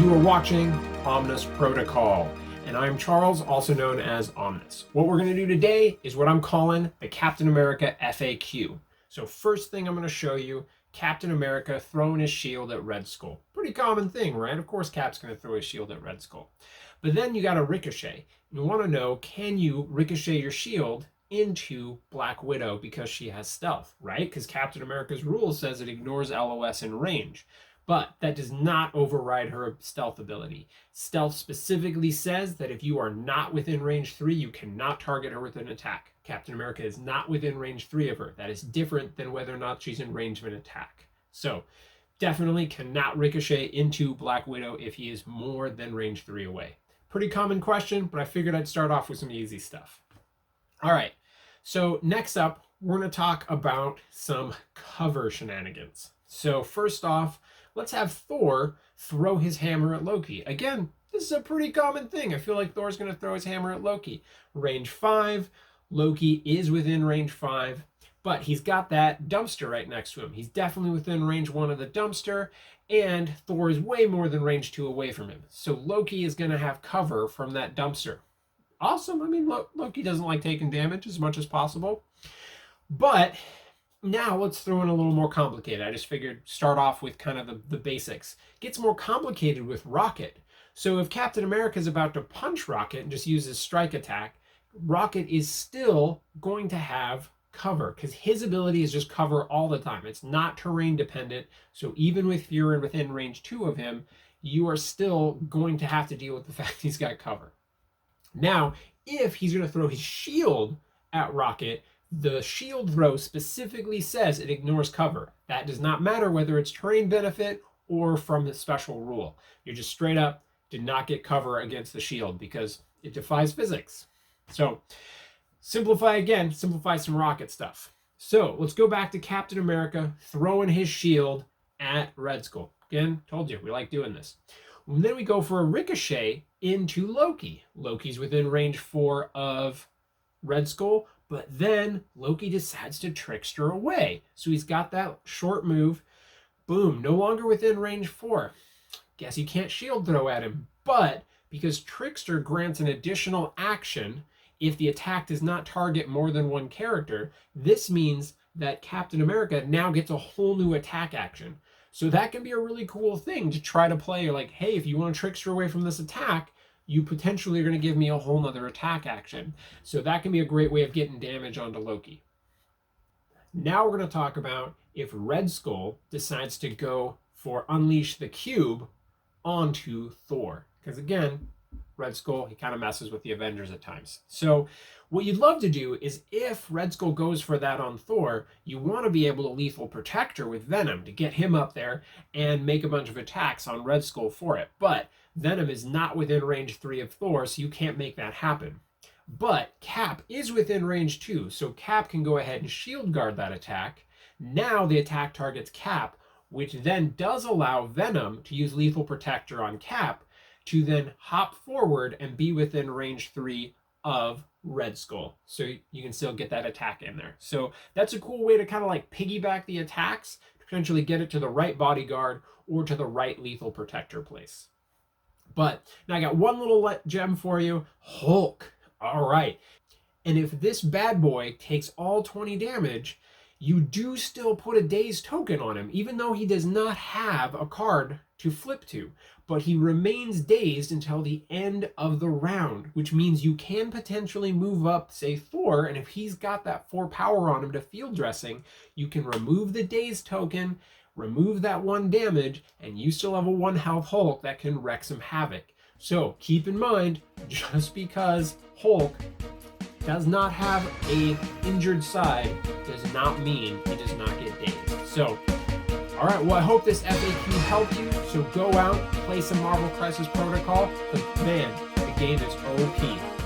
You are watching Omnis Protocol, and I'm Charles, also known as Omnis. What we're going to do today is what I'm calling the Captain America FAQ. So first thing I'm going to show you, Captain America throwing his shield at Red Skull. Pretty common thing, right? Of course Cap's going to throw his shield at Red Skull. But then you got a ricochet. You want to know, can you ricochet your shield into Black Widow because she has stealth, right? Because Captain America's rule says it ignores LOS in range. But that does not override her stealth ability. Stealth specifically says that if you are not within range 3, you cannot target her with an attack. Captain America is not within range 3 of her. That is different than whether or not she's in range of an attack. So definitely cannot ricochet into Black Widow if he is more than range 3 away. Pretty common question, but I figured I'd start off with some easy stuff. All right, so next up, we're going to talk about some cover shenanigans. So first off, let's have Thor throw his hammer at Loki. Again, this is a pretty common thing. I feel like Thor's going to throw his hammer at Loki. Range 5, Loki is within range 5, but he's got that dumpster right next to him. He's definitely within range 1 of the dumpster, and Thor is way more than range 2 away from him. So Loki is going to have cover from that dumpster. Awesome. I mean, Loki doesn't like taking damage as much as possible. But now let's throw in a little more complicated. I just figured start off with kind of the basics. Gets more complicated with Rocket. So if Captain America is about to punch Rocket and just use his strike attack, Rocket is still going to have cover because his ability is just cover all the time. It's not terrain dependent. So even if you're within range 2 of him, you are still going to have to deal with the fact he's got cover. Now, if he's going to throw his shield at Rocket, the shield throw specifically says it ignores cover. That does not matter whether it's terrain benefit or from the special rule. You just straight up did not get cover against the shield because it defies physics. So simplify again, simplify some Rocket stuff. So let's go back to Captain America throwing his shield at Red Skull. Again, told you, we like doing this. And then we go for a ricochet into Loki. Loki's within range 4 of Red Skull, but then Loki decides to trickster away. So he's got that short move. Boom, no longer within range 4. Guess you can't shield throw at him. But because trickster grants an additional action if the attack does not target more than one character, this means that Captain America now gets a whole new attack action. So that can be a really cool thing to try to play. You're like, hey, if you want to trickster away from this attack, you potentially are going to give me a whole nother attack action. So that can be a great way of getting damage onto Loki. Now we're going to talk about if Red Skull decides to go for Unleash the Cube onto Thor. Because again, Red Skull, he kind of messes with the Avengers at times. So what you'd love to do is if Red Skull goes for that on Thor, you want to be able to lethal protect her with Venom to get him up there and make a bunch of attacks on Red Skull for it. But Venom is not within range 3 of Thor, so you can't make that happen. But Cap is within range 2, so Cap can go ahead and shield guard that attack. Now the attack targets Cap, which then does allow Venom to use lethal protector on Cap to then hop forward and be within range 3 of Red Skull. So you can still get that attack in there. So that's a cool way to kind of like piggyback the attacks, to potentially get it to the right bodyguard or to the right lethal protector place. But now I got one little gem for you, Hulk. All right. And if this bad boy takes all 20 damage, you do still put a dazed token on him, even though he does not have a card to flip to. But he remains dazed until the end of the round, which means you can potentially move up, say, Thor, and if he's got that 4 power on him to field dressing, you can remove the dazed token, remove that 1 damage, and you still have a 1 health Hulk that can wreak some havoc. So keep in mind, just because Hulk does not have a injured side does not mean he does not get dazed. So, all right, well, I hope this FAQ helped you. So go out, play some Marvel Crisis Protocol. But man, the game is OP.